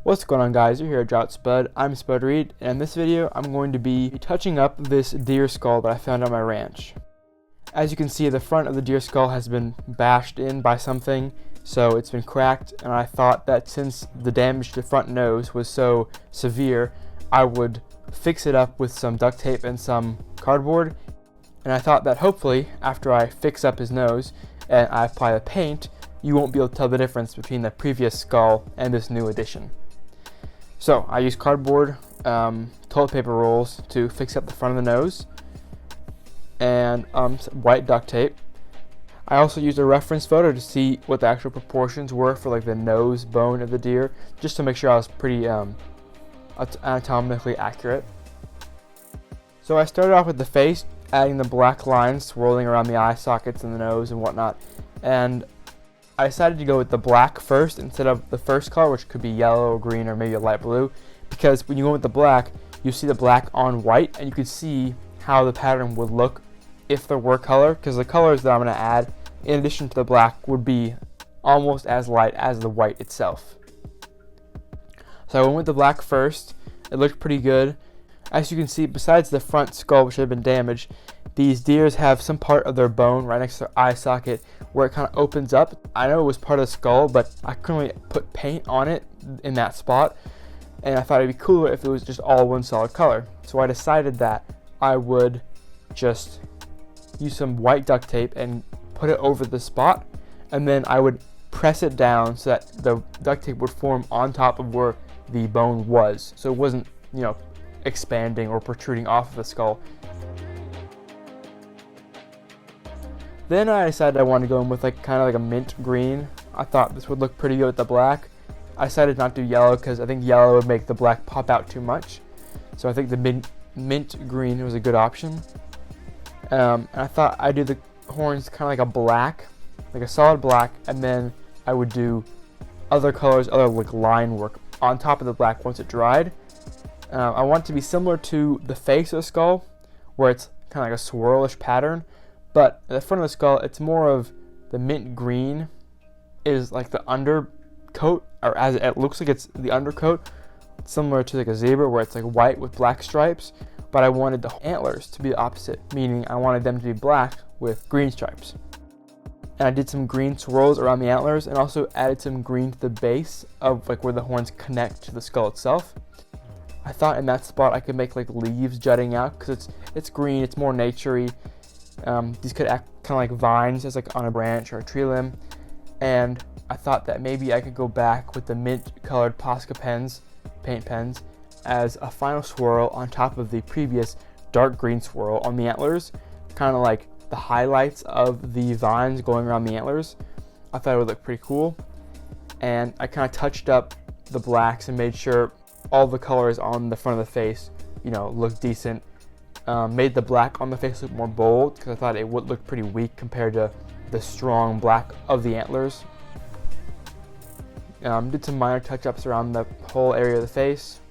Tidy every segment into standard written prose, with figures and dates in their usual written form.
What's going on, guys? You're here at Drought Spud. I'm Spud Reed, and in this video I'm going to be touching up this deer skull that I found on my ranch. As you can see, the front of the deer skull has been bashed in by something, so it's been cracked, and I thought that since the damage to the front nose was so severe, I would fix it up with some duct tape and some cardboard. And I thought that hopefully, after I fix up his nose and I apply the paint, you won't be able to tell the difference between the previous skull and this new addition. So I used cardboard, toilet paper rolls to fix up the front of the nose, and white duct tape. I also used a reference photo to see what the actual proportions were for like the nose bone of the deer, just to make sure I was pretty anatomically accurate. So I started off with the face, adding the black lines swirling around the eye sockets and the nose and whatnot, and I decided to go with the black first instead of the first color, which could be yellow or green or maybe a light blue, because when you go with the black, you see the black on white and you can see how the pattern would look if there were color, because the colors that I'm going to add in addition to the black would be almost as light as the white itself. So I went with the black first. It looked pretty good. As you can see, besides the front skull, which had been damaged, these deers have some part of their bone right next to their eye socket where it kind of opens up. I know it was part of the skull, but I couldn't really put paint on it in that spot, and I thought it'd be cooler if it was just all one solid color. So I decided that I would just use some white duct tape and put it over the spot, and then I would press it down so that the duct tape would form on top of where the bone was, so it wasn't, expanding or protruding off of the skull. Then I decided I wanted to go in with kind of like a mint green. I thought this would look pretty good with the black. I decided not to do yellow because I think yellow would make the black pop out too much. So I think the mint green was a good option. And I thought I'd do the horns kind of like a black, like a solid black, and then I would do other colors, other like line work on top of the black once it dried. I want it to be similar to the face of the skull, where it's kind of like a swirlish pattern, but at the front of the skull, it's more of the mint green is like the undercoat, or as it looks like it's the undercoat, similar to like a zebra where it's like white with black stripes, but I wanted the antlers to be the opposite, meaning I wanted them to be black with green stripes. And I did some green swirls around the antlers and also added some green to the base of like where the horns connect to the skull itself. I thought in that spot I could make like leaves jutting out because it's green, it's more naturey. These could act kind of like vines as like on a branch or a tree limb. And I thought that maybe I could go back with the mint colored Posca pens, paint pens, as a final swirl on top of the previous dark green swirl on the antlers, kind of like the highlights of the vines going around the antlers. I thought it would look pretty cool. And I kind of touched up the blacks and made sure all the colors on the front of the face, looked decent. Made the black on the face look more bold because I thought it would look pretty weak compared to the strong black of the antlers. Did some minor touch-ups around the whole area of the face.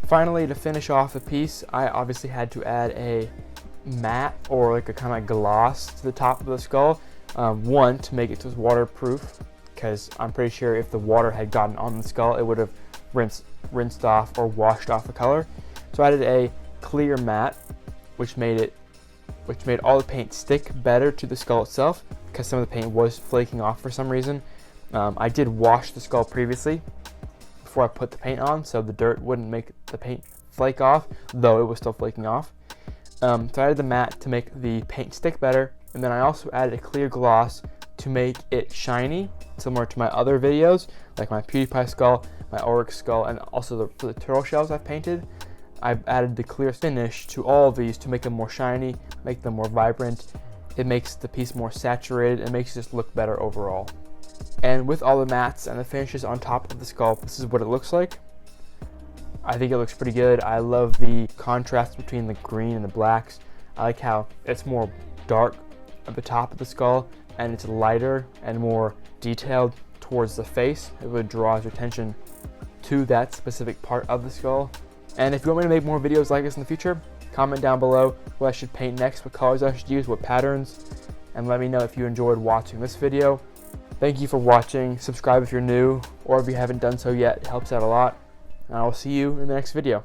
Finally, to finish off the piece, I obviously had to add a matte or like a kind of gloss to the top of the skull. One, to make it so it's waterproof, because I'm pretty sure if the water had gotten on the skull, it would have rinsed off or washed off the color. So I added a clear matte, which made all the paint stick better to the skull itself because some of the paint was flaking off for some reason. I did wash the skull previously before I put the paint on, so the dirt wouldn't make the paint flake off, though it was still flaking off. So I added the matte to make the paint stick better, and then I also added a clear gloss to make it shiny, similar to my other videos, like my PewDiePie skull, my Oryx skull, and also for the turtle shells I've painted. I've added the clear finish to all of these to make them more shiny, make them more vibrant. It makes the piece more saturated and makes it just look better overall. And with all the mattes and the finishes on top of the skull, this is what it looks like. I think it looks pretty good. I love the contrast between the green and the blacks. I like how it's more dark at the top of the skull and it's lighter and more detailed towards the face. It really draws your attention to that specific part of the skull. And if you want me to make more videos like this in the future, comment down below what I should paint next, what colors I should use, what patterns, and let me know if you enjoyed watching this video. Thank you for watching. Subscribe if you're new, or if you haven't done so yet. It helps out a lot. And I will see you in the next video.